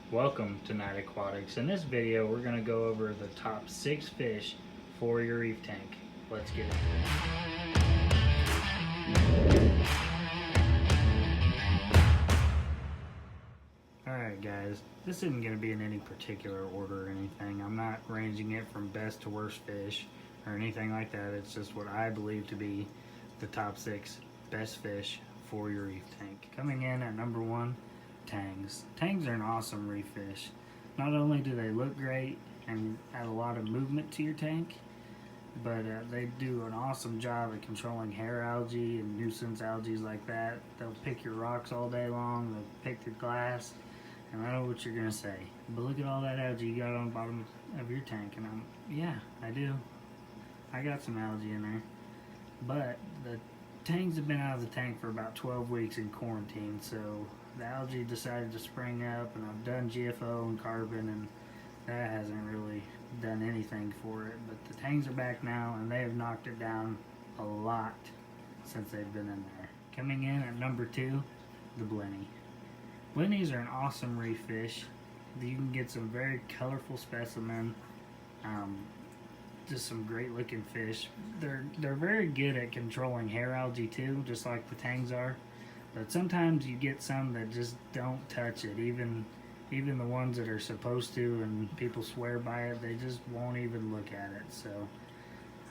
Welcome to Night Aquatics. In this video, we're going to go over the top 6 fish for your reef tank. Let's get into it. Alright guys, this isn't going to be in any particular order or anything. I'm not ranging it from best to worst fish or anything like that. It's just what I believe to be the top 6 best fish for your reef tank. Coming in at number 1, tangs. Tangs are an awesome reef fish. Not only do they look great and add a lot of movement to your tank, but they do an awesome job at controlling hair algae and nuisance algae like that. They'll pick your rocks all day long, they'll pick your glass, and I know what you're gonna say, but look at all that algae you got on the bottom of your tank. And yeah, I do. I got some algae in there, but the tangs have been out of the tank for about 12 weeks in quarantine, so the algae decided to spring up, and I've done GFO and carbon, and that hasn't really done anything for it. But the tangs are back now, and they have knocked it down a lot since they've been in there. Coming in at number 2, the blenny. Blennies are an awesome reef fish. You can get some very colorful specimen, just some great looking fish. They're very good at controlling hair algae too, just like the tangs are. But sometimes you get some that just don't touch it. Even the ones that are supposed to and people swear by it, they just won't even look at it. So,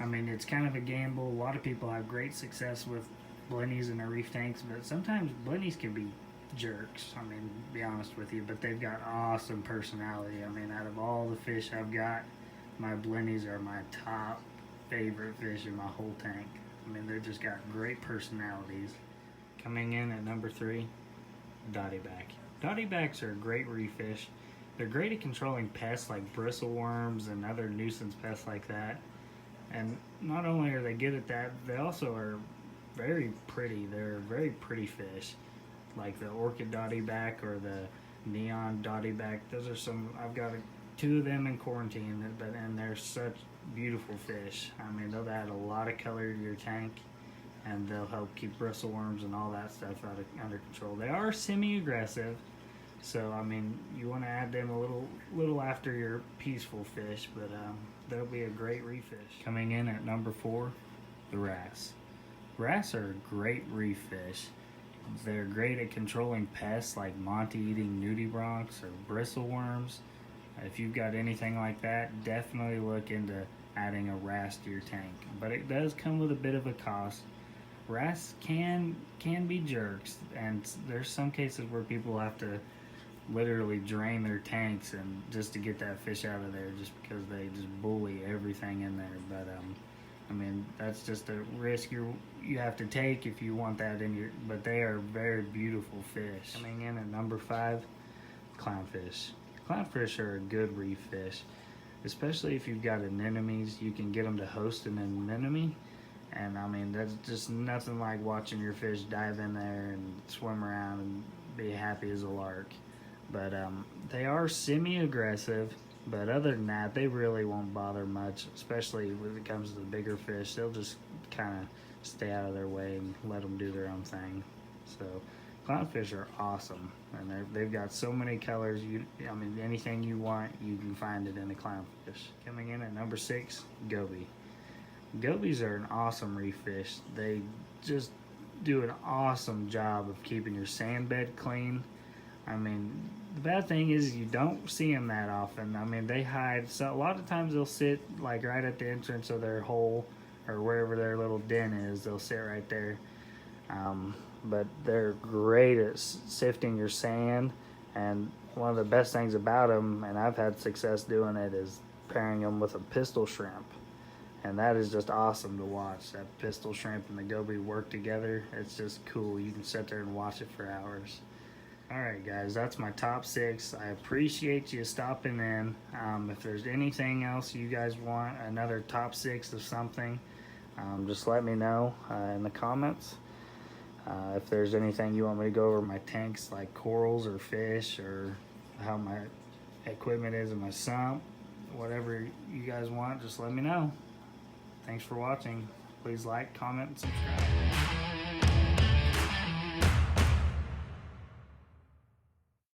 I mean, it's kind of a gamble. A lot of people have great success with blennies in their reef tanks, but sometimes blennies can be jerks. I mean, to be honest with you, but they've got awesome personality. I mean, out of all the fish I've got, my blennies are my top favorite fish in my whole tank. I mean, they've just got great personalities. Coming in at number 3, dottyback. Dottybacks are a great reef fish. They're great at controlling pests like bristleworms and other nuisance pests like that. And not only are they good at that, they also are very pretty. They're a very pretty fish, like the orchid dottyback or the neon dottyback. Those are some, I've got 2 of them in quarantine, and they're such beautiful fish. I mean, they'll add a lot of color to your tank, and they'll help keep bristleworms and all that stuff under control. They are semi-aggressive, so I mean, you want to add them a little after your peaceful fish, but they'll be a great reef fish. Coming in at number 4, the wrasse. Wrasse are a great reef fish. They're great at controlling pests like monte-eating nudibranchs or bristleworms. If you've got anything like that, definitely look into adding a wrasse to your tank. But it does come with a bit of a cost. Wrasse can be jerks, and there's some cases where people have to literally drain their tanks and just to get that fish out of there, just because they just bully everything in there. But I mean, that's just a risk you have to take if you want that in your. But they are very beautiful fish. Coming in at number 5, clownfish. Clownfish are a good reef fish, especially if you've got anemones. You can get them to host an anemone, and I mean, that's just nothing like watching your fish dive in there and swim around and be happy as a lark. But they are semi-aggressive, but other than that, they really won't bother much, especially when it comes to the bigger fish. They'll just kind of stay out of their way and let them do their own thing. So clownfish are awesome, and they've got so many colors. I mean, anything you want, you can find it in a clownfish. Coming in at number 6, goby. Gobies are an awesome reef fish. They just do an awesome job of keeping your sand bed clean. I mean, the bad thing is you don't see them that often. I mean, they hide. So a lot of times they'll sit like right at the entrance of their hole or wherever their little den is. They'll sit right there. But they're great at sifting your sand. And one of the best things about them, and I've had success doing it, is pairing them with a pistol shrimp. And that is just awesome to watch. That pistol shrimp and the goby work together. It's just cool. You can sit there and watch it for hours. Alright guys, that's my top 6. I appreciate you stopping in. If there's anything else you guys want, another top 6 of something, just let me know in the comments. If there's anything you want me to go over my tanks, like corals or fish, or how my equipment is in my sump, whatever you guys want, just let me know. Thanks for watching. Please like, comment, and subscribe.